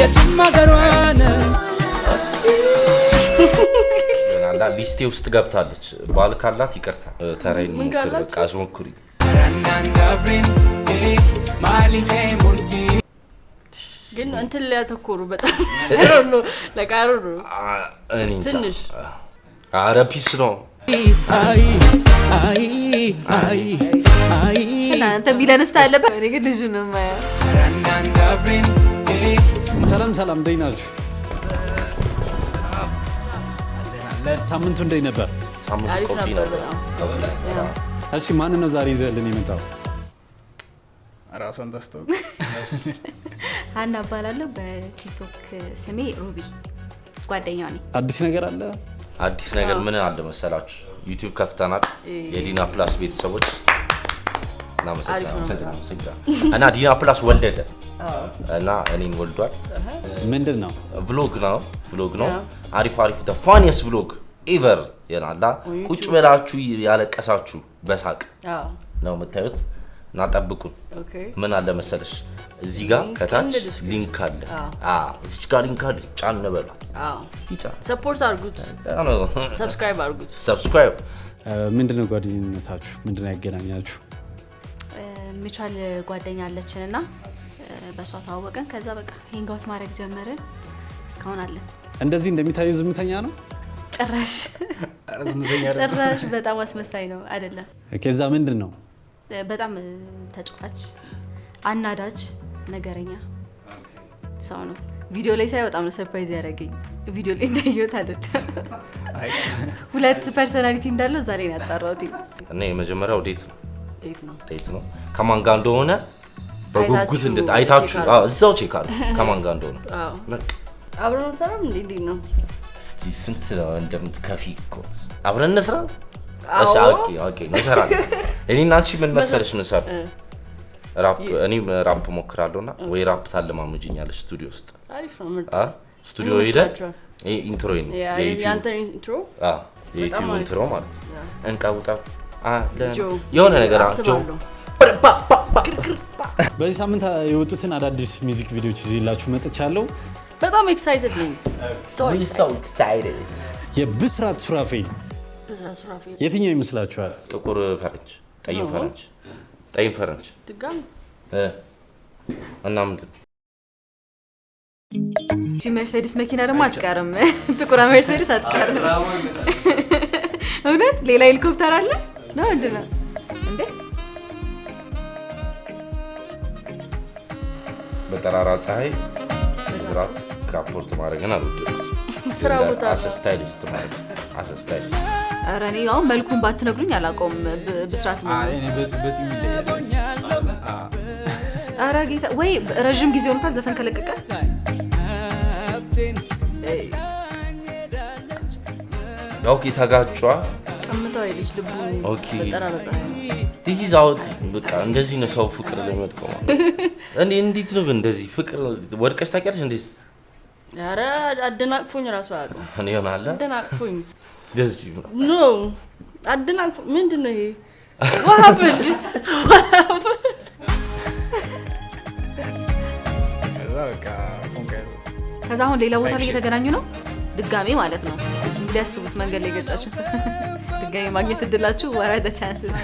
የትማገሯን አንዳ ሊስቴ ውስጥ ገብታለች ባል ካላት ይቅርታ ተራይን በቃ አስሞክሪ ግን እንትን ሊያተኮሩ በጣም ነው ለቃሩ ነው ትንሽ አረፒስ ነው አይ አይ አይ አይ እናንተ ቢለንስታ አለበት እኔ ግን ልጅ ነው ማያ ሰላም ሰላም እንደት ናችሁ? ሳምንቱ እንደት ነበር? ሳምንቱ ቆንጆ ነበር። እሺ ማን ነው ዛሬ ይዘልን የመጣው? ራስን ተስተው አና ባላለሁ በቲክቶክ ስሜ ሩቢ ጓደኛው ነኝ። አዲስ ነገር አለ? አዲስ ነገር ምን አለ መሰላችሁ? ዩቲዩብ ከፍተናል። የዲና ፕላስ ቤተሰቦች እና ዲና ፕላስ ወለደ እና እኔን ወልዷል። ምንድነው? ቭሎግ ነው። አሪፍ the funniest vlog ever ያላላ ቁጭ ብላችሁ ያለቀሳችሁ በሳቅ ነው የምታዩት እና ጠብቁን። ምን አለ መሰለሽ እዚህ ጋር ከታች ሊንክ አለ። እዚህ ጋር ሊንክ አለ። ጫን በሏት። እስቲ ጫን ሰፖርት አድርጉት። ሰብስክራይብ ምንድነው ጓደኝነታችሁ? ምንድነው ያገናኛችሁ? ሚቻል ጓደኛ አለችንና በሷ ተዋወቀን። ከዛ በቃ ሄንጋውት ማድረግ ጀመርን። እስካሁን አለን። እንደዚህ እንደሚታዩ ዝምተኛ ነው? ጭራሽ በጣም አስመሳይ ነው አይደለም? ከዛ ምንድነው? በጣም ተጫዋች፣ አናዳጅ፣ ነገረኛ ሰው ነው። ቪዲዮ ላይ ሳይ በጣም ነው ሰርፕራይዝ ያደረገኝ። ቪዲዮ ላይ እንዳየሁት አይደለም። ሁለት ፐርሰናሊቲ እንዳለው ዛሬ ነው ያጣራሁት። እና የመጀመሪያው ዴት ነው። ከማን ጋር እንደሆነ በጉጉት አይታችሁ እዛው ቼክ አድርጉ ከማን ጋር እንደሆነ። አብረን ሰራም እንዴ ነው? እስቲ ስንት ነው እንደምትከፊ እኮ አብረን እንስራ። እሺ ኦኬ እንሰራለን። እኔና አንቺ ምን መሰለሽ እንሰራ ራፕ እኔ ራፕ ሞክራለሁና ወይ ራፕ ታለማምጂኛለሽ ስቱዲዮ ውስጥ። አሪፍ ነው ምርጥ። ስቱዲዮ ሄደ ኢንትሮ ነው የዩቲዩብ ኢንትሮ ማለት ነው። እንቃውጣ የሆነ ነገር አጆ በዚህ ሳምንት የወጡትን አዳዲስ ሚውዚክ ቪዲዮዎች ይዤላችሁ መጥቻለሁ። በጣም ኤክሳይትድ ነኝ። so excited የብስራት ሱራፌል የትኛው ይመስላችኋል? ጥቁር ፈረንጅ፣ ጠይም ፈረንጅ ድጋም እና ምንድን መርሴዲስ መኪና ደግሞ አትቀርም። ጥቁር መርሴዲስ አትቀርም። እውነት ሌላ ሄሊኮፕተር አለ ነው እንደና እንዴ? በጠራራ ፀሐይ ብስራት ካፖርት ማድረግን አልወደድኩት። ስራ ቦታ አሰስታይሊስት ማለት አሰስታይሊስት አረኔ ያው መልኩን ባትነግሩኝ አላቆም ብስራት ማለት እኔ በዚህ ይለያል። አረ ጌታ ወይ ረጅም ጊዜ ሆኖታል ዘፈን ከለቀቀ። ኦኬ ተጋጫ ቀምታው ልጅ ልቡ በጠራራ ፀሐይ this is out በቃ እንደዚህ ነው ሰው ፍቅር ለመድከው እንዴ እንዴት ነው እንደዚህ ፍቅር ወድቀሽ ታውቂያለሽ እንዴ? ኧረ አደናቅፎኝ ራሱ አያውቅም። እኔ ሆናለ አደናቅፎኝ እንደዚህ ኖ አደናቅፎ ምንድነው ይሄ? what happened ከዛ አሁን ሌላ ቦታ ላይ እየተገናኙ ነው ድጋሜ ማለት ነው። እንግዲህ አስቡት መንገድ ላይ ገጫችሁ ድጋሜ ማግኘት እድላችሁ what are the chances?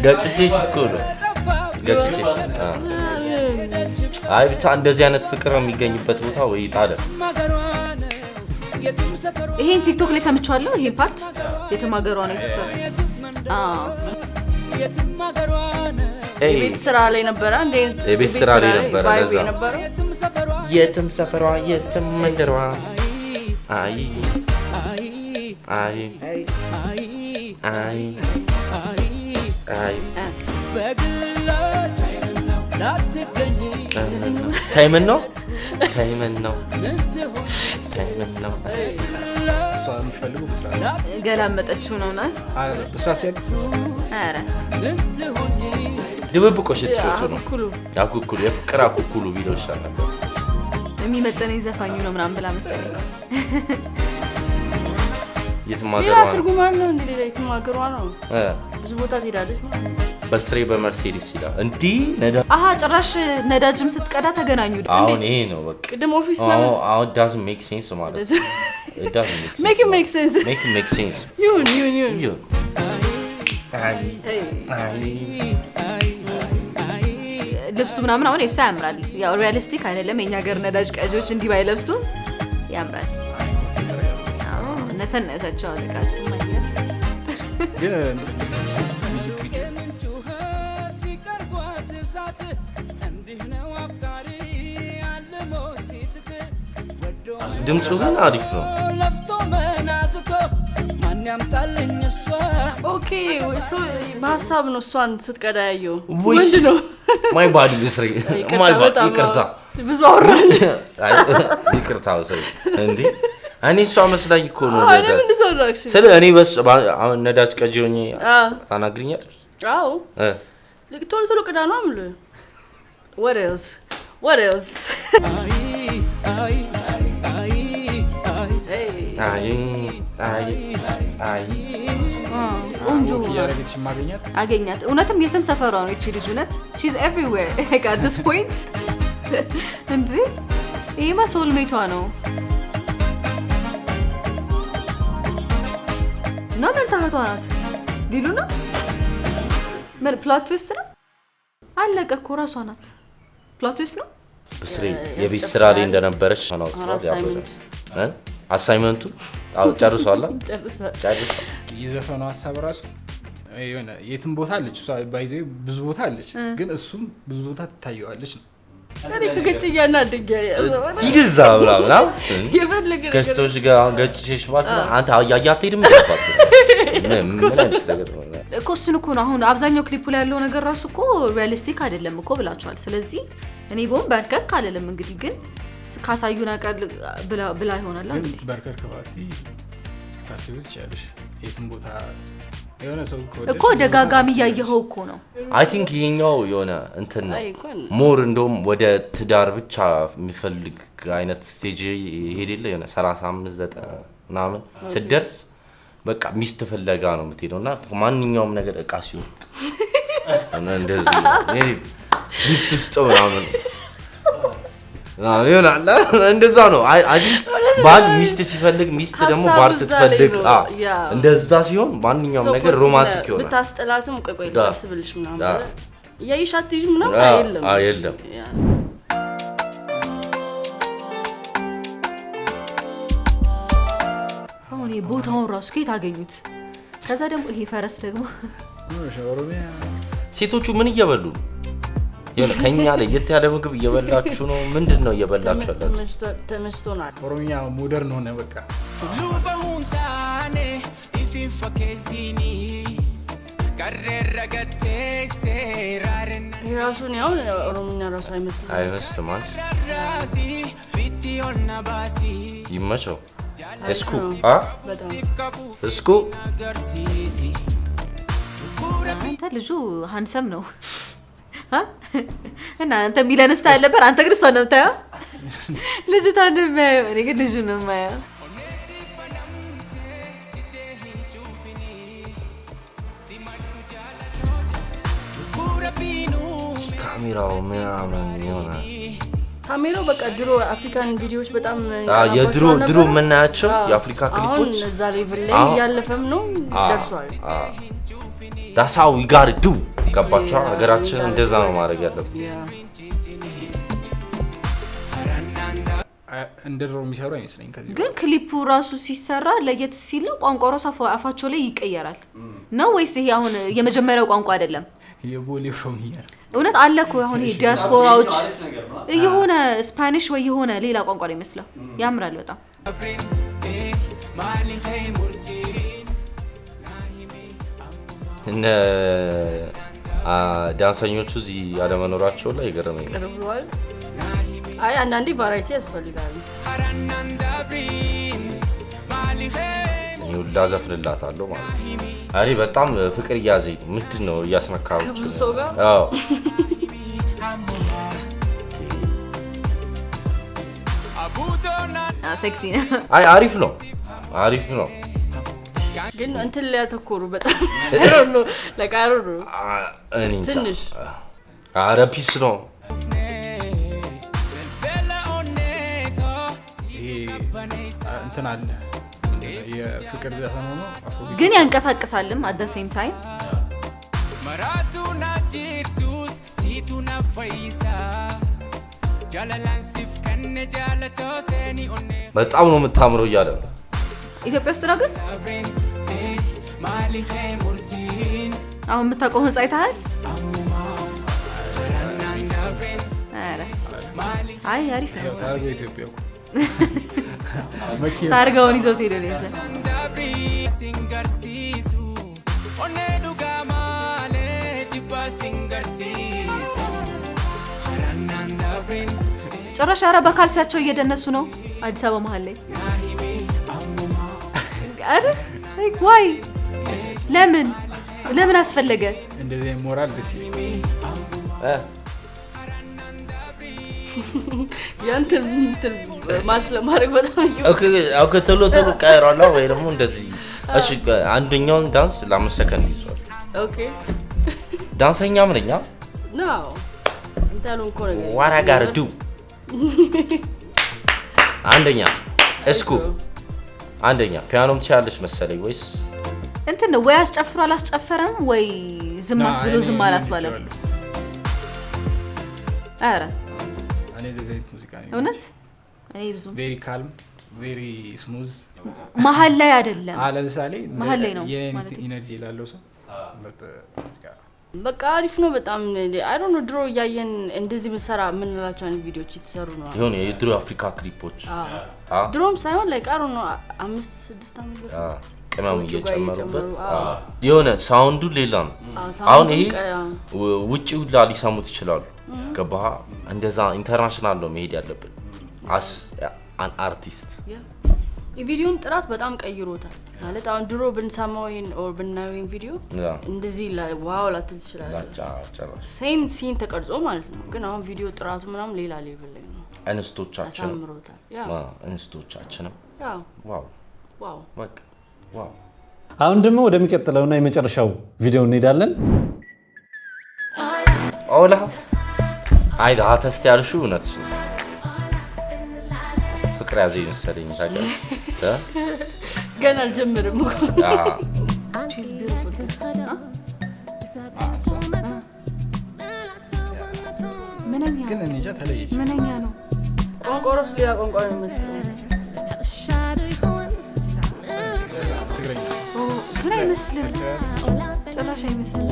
ገጭቼሽ እኮ ነው ገጭቼሽ። አይ ብቻ እንደዚህ አይነት ፍቅር የሚገኝበት ቦታ ወይ ጣለ። ይሄን ቲክቶክ ላይ ሰምቻለሁ። ይሄ ፓርት የተማገሯ ነው የተሰራው። የቤት ስራ ላይ ነበረ እንዴ? የቤት ስራ ላይ ነበረ። ለዛ የትም ሰፈሯ የትም መንደሯ አይ አይ አይ አይ ታይመን ነው እሷን ፈልጉ ብስራት ገላመጠችው ነውና ብስራት ሲያክስ አረ ድብብቆሽ የተጫወቱ ነው አኩኩሉ የፍቅር አኩኩሉ ቢለው ይሻላል። የሚመጠነኝ ዘፋኙ ነው ምናምን ብላ መሰለኝ። የትማገሯ ሌላ ትርጉም አለው እንዴ? ሌላ የትማገሯ ነው ብዙ ቦታ ትሄዳለች ማለት በስሬ በመርሴዲስ ይላል እንዴ ነዳጅ አሃ ጭራሽ ነዳጅም ስትቀዳ ተገናኙ አሁን ይሄ ነው በቃ ቅድም ኦፊስ ነው አሁን doesn't make sense ማለት it doesn't make sense make sense ይሁን ልብሱ ምናምን አሁን እሱ ያምራል ያው ሪያሊስቲክ አይደለም የኛ ሀገር ነዳጅ ቀጆች እንዲህ ባይለብሱ ያምራል አዎ ነሰነሳቸው አለቃሱ ማለት ግን ድምፁ ግን አሪፍ ነው ኦኬ ሶ በሐሳብ ነው እሷን ስትቀዳ ያየው ምንድነው ማይ ባዲ ስሪ ማይ ባዲ ይቅርታ ብዙ አወራን ይቅርታ ወሰይ እንዴ እኔ እሷ መስላኝ እኮ ነው አረ ምን እንደሰራክሽ ስለ እኔ በስ ነዳጅ ቀጂውኝ ታናግሪኛለሽ አዎ ቶሎ ቅዳ ነው አምሉ what else አይ ቆንጆ ያረጋች አገኛት እውነትም የትም ሰፈሯ ነው እቺ ልጅ እውነት she's everywhere like at this point እንዴ ይሄማ ሶልሜቷ ነው ምን ታህቷ ናት ዲሉ ነው ምን ፕሎት ትዊስት ነው አለቀ እኮ ራሷ ናት ፕሎት ትዊስት ነው በስሬ የቤት ስራ ላይ እንደነበረች ነው አሳይመንቱ አው ጨርሷል ይዘፈኑ ሐሳብ ራሱ የሆነ የትም ቦታ አለች እሷ ባይዘይ ብዙ ቦታ አለች ግን እሱም ብዙ ቦታ ትታየዋለች ነው እኔ ከገጭያና ድንጋይ ያዘው ይድዛ ብላ የፈለገ ከስቶሽ ጋር ገጭሽ ማለት አንተ ያያት ሄድም ይባል ምን ነገር እኮ እሱን እኮ ነው አሁን አብዛኛው ክሊፑ ላይ ያለው ነገር ራሱ እኮ ሪያሊስቲክ አይደለም እኮ ብላችኋል ስለዚህ እኔ ቦም በርከክ አለለም እንግዲህ ግን ካሳዩና ቃል ብላ ይሆናል እንግዲህ በርከክ ባቲ ታስቡት ይችላልሽ የትም ቦታ የሆነ ሰው እኮ ደጋጋሚ ያየኸው እኮ ነው አይ ቲንክ ይሄኛው የሆነ እንትን ነው ሞር እንደውም ወደ ትዳር ብቻ የሚፈልግ አይነት ስቴጅ ሄደለ የሆነ 35 ምናምን ስደርስ በቃ ሚስት ፍለጋ ነው የምትሄደውና ማንኛውም ነገር እቃ ሲሆን እንደዚህ እኔ ጊፍት ውስጥ ምናምን ይሆናል እንደዛ ነው አይ ባል ሚስት ሲፈልግ ሚስት ደግሞ ባል ስትፈልግ እንደዛ ሲሆን ማንኛውም ነገር ሮማንቲክ ይሆናል ብታስጠላትም ቆይ ልሰብስብልሽ ምናምን ያይሻት ይጅ ምናምን አይደለም አሁን ቦታውን ራሱ ከየት አገኙት ከዛ ደግሞ ይሄ ፈረስ ደግሞ ሴቶቹ ምን እየበሉ ነው የሆነ ከኛ ላይ ያለ ምግብ እየበላችሁ ነው ምንድነው እየበላችሁ ያላችሁ ተመችቶናል ኦሮሚያ ሞደርን ሆነ በቃ ሉባሁንታኔ ኢፊንፈኬሲኒ ቀረረገቴ ሴራረን ራሱን ያው ኦሮሚያ ራሱ አይመስልም ማለት ፊቲዮና ባሲ ይመቸው እስኩ አንተ ልጁ ሃንሰም ነው እና አንተ ሚለን ስታይል ነበር አንተ ግን እሷን ነው የምታየው ልጅ ታንበ እኔ ግን ልጅ ነው የማየው ካሜራው ምናምን ይሆናል ካሜራው በቃ ድሮ አፍሪካን ቪዲዮዎች በጣም የድሮ የምናያቸው የአፍሪካ ክሊፖች አሁን እዛ ሌቭል ላይ ያለፈም ነው ደርሷል that's how we got to do ገባችሁ ሀገራችን እንደዛ ነው ማድረግ ያለብን እንደድሮ የሚሰሩ አይመስለኝ ከዚህ ግን ክሊፑ ራሱ ሲሰራ ለየት ሲል ቋንቋው ራሱ አፋቸው ላይ ይቀየራል ነው ወይስ ይሄ አሁን የመጀመሪያው ቋንቋ አይደለም የቦሌ ኦሮሚያ እውነት አለ እኮ አሁን ይሄ ዲያስፖራዎች የሆነ ስፓኒሽ ወይ የሆነ ሌላ ቋንቋ ላይ መስላ ያምራል በጣም እነ ዳንሰኞቹ እዚህ ያለመኖራቸው ላይ ይገርመኝ አይ አንዳንዴ ቫራይቲ ያስፈልጋል ሁላ ዘፍንላታለሁ ማለት አሪ በጣም ፍቅር ያዘኝ ምንድነው ያስነካውች አዎ ሴክሲ ነው አይ አሪፍ ነው ግን እንትን ላይ ያተኮሩ በጣም አይሮኑ ለቃሩ ነው እኔ ትንሽ አረ ፒስ ነው እንትን አለ የፍቅር ዘፈን ሆኖ ግን ያንቀሳቅሳልም at the same time Maratu na jirtus situ na faisa jalalan sif kanne jalato seni onne በጣም ነው የምታምረው እያለ ኢትዮጵያ ውስጥ ነው ግን mali khemurtin አሁን የምታውቀው ህንጻ አይተሃል? አረ አይ አሪፍ ነው ታርጎ ኢትዮጵያ ታርጋውን ይዘው ሄደው ነው dabri singer sisu onne duga male jiba singer sisu haranan dabrin ጭራሽ አረ በካልሲያቸው እየደነሱ ነው አዲስ አበባ መሀል ላይ አረ ዋይ ለምን አስፈለገ እንደዚህ ሞራል ደስ ያንተን ማስለማረግ በጣም ኦኬ ቶሎ ቀይራለሁ ወይ ደግሞ እንደዚህ እሺ አንደኛውን ዳንስ ለ5 ሰከንድ ይዟል ኦኬ ዳንሰኛም ነኝ ነው እንታሉን ኮረገ what I gotta do አንደኛ ፒያኖም ትችላለሽ መሰለኝ ወይስ እንትን ነው ወይ አስጨፍሮ አላስጨፈረም ወይ ዝም አስብሎ ዝም አላስባለም አረ እኔ እንደዚህ ሙዚቃ ነው እውነት እኔ ብዙ very calm very smooth መሀል ላይ አይደለም ለምሳሌ መሀል ላይ ነው ማለት ኢነርጂ ላለው ሰው ምርጥ ሙዚቃ በቃ አሪፍ ነው በጣም አይ ዶንት ኖ ድሮ ያየን እንደዚህ መሰራ ምን ላቸው አይነት ቪዲዮዎች የተሰሩ ነው ይሁን የድሮ አፍሪካ ክሊፖች ድሮም ሳይሆን ላይ ቃሩ ነው 5-6 አመት ቀማሙ እየጨመሩበት የሆነ ሳውንዱ ሌላ ነው አሁን ይሄ ውጪው ሊሰሙት ይችላሉ ገባህ እንደዛ ኢንተርናሽናል ነው መሄድ ያለበት አስ አን አርቲስት የቪዲዮን ጥራት በጣም ቀይሮታል ማለት አሁን ድሮ ብንሰማው ይሄን ኦር ብናየው ቪዲዮ እንደዚህ ዋው ላትል ይችላል ሴም ሲን ተቀርጾ ማለት ነው ግን አሁን ቪዲዮ ጥራቱ ምናምን ሌላ ሌቭል ላይ ነው እንስቶቻችንም ዋው አሁን ደግሞ ወደሚቀጥለውና የመጨረሻው ቪዲዮ እንሄዳለን ኦላ አይዳ ተስቲ ያልሹ እውነት ፍቅር ያዘኝ መሰለኝ ታውቃለህ ገና አልጀመረም እኮ she's beautiful ምንኛ ግን እኔ እንጃ ተለየች ምንኛ ነው ቋንቋሮስ ሌላ ቋንቋ ነው የሚመስለው ትግረኛ ግን አይመስልም ጭራሽ አይመስልም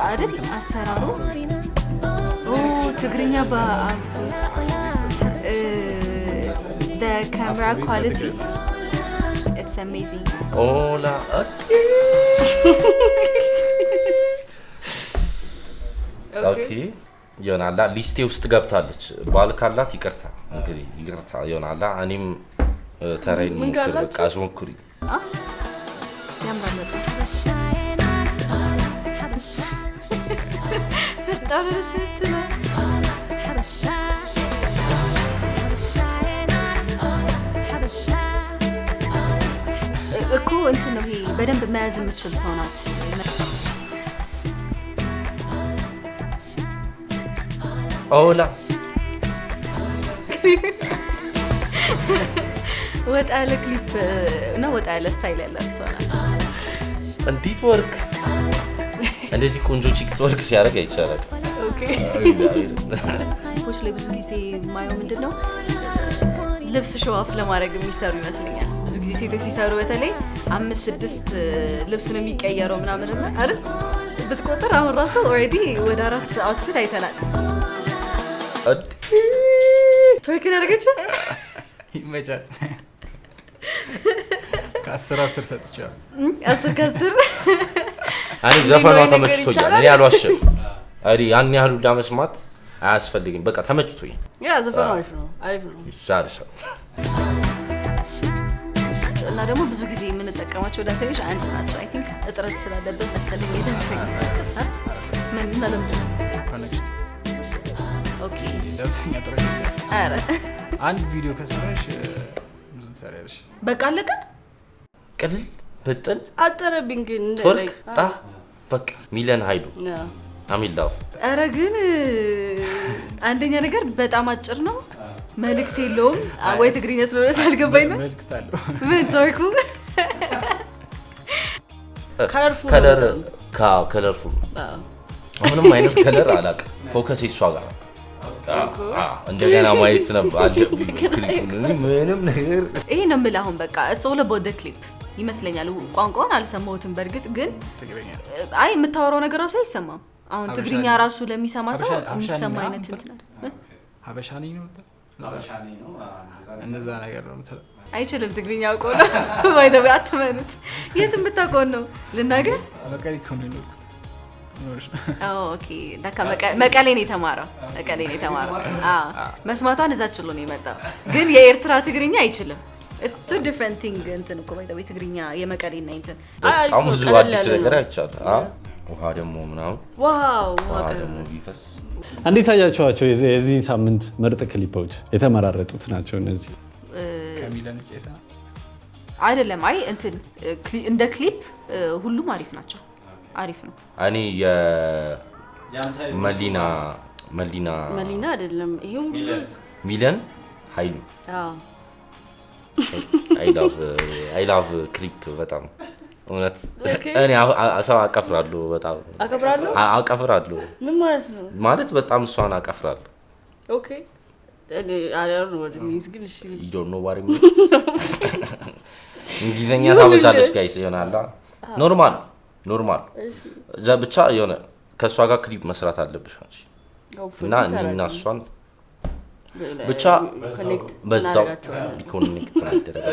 አይደል አሰራሩ ትግርኛ በአፍ the camera quality it's amazing ኦላ ኦኬ ዮናላ ሊስቴ ውስጥ ገብታለች ባልካላት ይቅርታ ዮናላ እኔም ተራይን በቃ አስሞክሪ ያምራል በጣም ረስት ነው እኮ እንትን ነው ይሄ በደንብ መያዝ የምትችል ሰው ናት ኦላ ወጣ ያለ ክሊፕ እና ወጣ ያለ ስታይል ያላት ሰው ናት እንዴት ወርክ እንደዚህ ቆንጆ ቺክ ወርክ ሲያደርግ አይቻልም ኦኬ ፖች ላይ ብዙ ጊዜ ማየው ምንድነው ልብስ ሾዋፍ ለማድረግ የሚሰሩ ይመስለኛል ብዙ ጊዜ ሴቶች ሲሰሩ በተለይ 5-6 ልብስ ነው የሚቀየረው ምናምን አይደል ብትቆጥር አሁን ራሱ ኦሬዲ ወደ 4 አውትፊት አይተናል ቶይክ ያደረገች ይመጫል ከ10 ሰጥቻለሁ 10 ከ10 አይ ዘፈኗ ተመችቶኛል እኔ አልዋሽም አይ ያን ያህሉ ለመስማት አያስፈልግም በቃ ተመችቶኝ ያ ዘፈኑ አሪፍ ነው ዛርሻ እና ደግሞ ብዙ ጊዜ የምንጠቀማቸው ዳንሰኞች አንድ ናቸው አይ ቲንክ እጥረት ስላለበት መሰለኝ የዳንሰኝ ምን እና ለምን ኮኔክሽን ኦኬ ዳንሰኛ ጥረት አረ አንድ ቪዲዮ ከሰራሽ ምን ሰራሽ በቃ አለቀ ቅልል ብጥል አጠረብኝ ግን ቶርክ በቃ ሚሊዮን ኃይሉ አሚላው ኧረ ግን አንደኛ ነገር በጣም አጭር ነው መልእክት የለውም ወይ ትግርኛ ስለሆነ ሳልገባኝ ነው መልእክት አለው ምን ቶርኩ ከለርፉል አሁንም አይነት ከለር አላውቅም ፎከስ እሷ ጋር እንደገና ማየት ነበር አልጀብኝ ክሊኩን ምንም ነገር ይሄ ነው የምልህ አሁን በቃ it's all about the clip ይመስለኛል ቋንቋውን አልሰማሁትም በርግጥ ግን ትግርኛ አይ የምታወራው ነገር ራሱ አይሰማም አሁን ትግርኛ ራሱ ለሚሰማ ሰው የሚሰማ አይነት እንትን አይደል ሀበሻኒ ነው ሀበሻኒ ነው እንደዛ ነገር ነው አይችልም ትግርኛ አውቀው ነው ባይደው አትመኑት የትም ብታቆን ነው ልናገር መቀሌ ነው ኦኬ ዳካ መቀሌ ነው የተማረው መስማቷን እዛ ችሎ ነው የመጣው ግን የኤርትራ ትግርኛ አይችልም it's two different thing እንትን እኮ ባይደው ትግርኛ የመቀሌና እንትን በጣም ብዙ አዲስ ነገር አይቻልም ውሃ ደግሞ ምናምን ዋው ደግሞ ቢፈስ እንዴት አያችኋቸው የዚህ ሳምንት ምርጥ ክሊፖች የተመራረጡት ናቸው እነዚህ ከሚለን ጨታ አይደለም አይ እንትን እንደ ክሊፕ ሁሉም አሪፍ ናቸው አሪፍ ነው እኔ መሊና አይደለም ይሄ ሁሉ ሚሊዮን ኃይሉ I love ክሊፕ በጣም እውነት እኔ አሳው አቀፍራለሁ በጣም አቀፍራለሁ ምን ማለት ነው ማለት በጣም እሷን አቀፍራለሁ ኦኬ I don't know what it means ግን እሺ you don't know what it means እንግሊዘኛ ታበዛለች ጋይስ ይሆናል ኖርማል እዛ ብቻ የሆነ ከሷ ጋር ክሊፕ መስራት አለብሽ አንቺ እና እሷን ብቻ በዛው ኮኔክት ማድረግ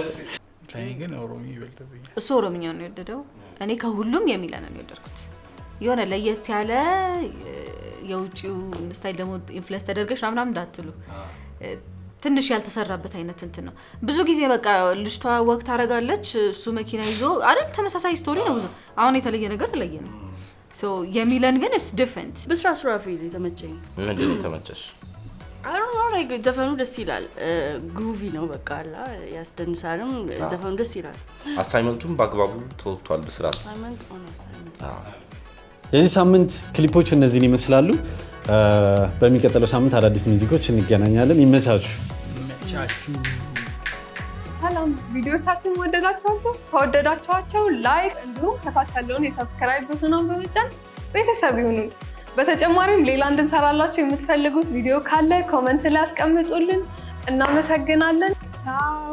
ግን ኦሮሚ ይበልጥብኝ እሱ ኦሮምኛው ነው የወደደው እኔ ከሁሉም የሚለን ነው የወደድኩት የሆነ ለየት ያለ የውጪው ስታይል ደግሞ ኢንፍሉዌንስ ተደርገሽ ምናምን እንዳትሉ ትንሽ ያልተሰራበት አይነት እንትን ነው ብዙ ጊዜ በቃ ልጅቷ ወቅት አረጋለች እሱ መኪና ይዞ አይደል ተመሳሳይ ስቶሪ ነው አሁን የተለየ ነገር ለየነ ሶ የሚለን ግን it's different በስራ ሱራፊል የተመቸኝ ምንድን ነው የተመቸሽ I don't know like ዘፈኑ ደስ ይላል ግሩቪ ነው በቃ አላ ያስደንሳልም ዘፈኑ ደስ ይላል አሳይመንቱም በአግባቡ ተወጥቷል በስራት የዚህ ሳምንት ክሊፖች እነዚህን ይመስላሉ በሚቀጥለው ሳምንት አዳዲስ ሙዚቆች እንገናኛለን ይመቻችሁ ሰላም ቪዲዮቻችን ከወደዳችኋቸው ላይክ እንዲሁም ከታች ያለውን የሰብስክራይብ በተናን በመጫን ቤተሰብ ይሁኑ በተጨማሪም ሌላ እንድንሰራላችሁ የምትፈልጉት ቪዲዮ ካለ ኮሜንት ላይ አስቀምጡልን እናመሰግናለን ቻው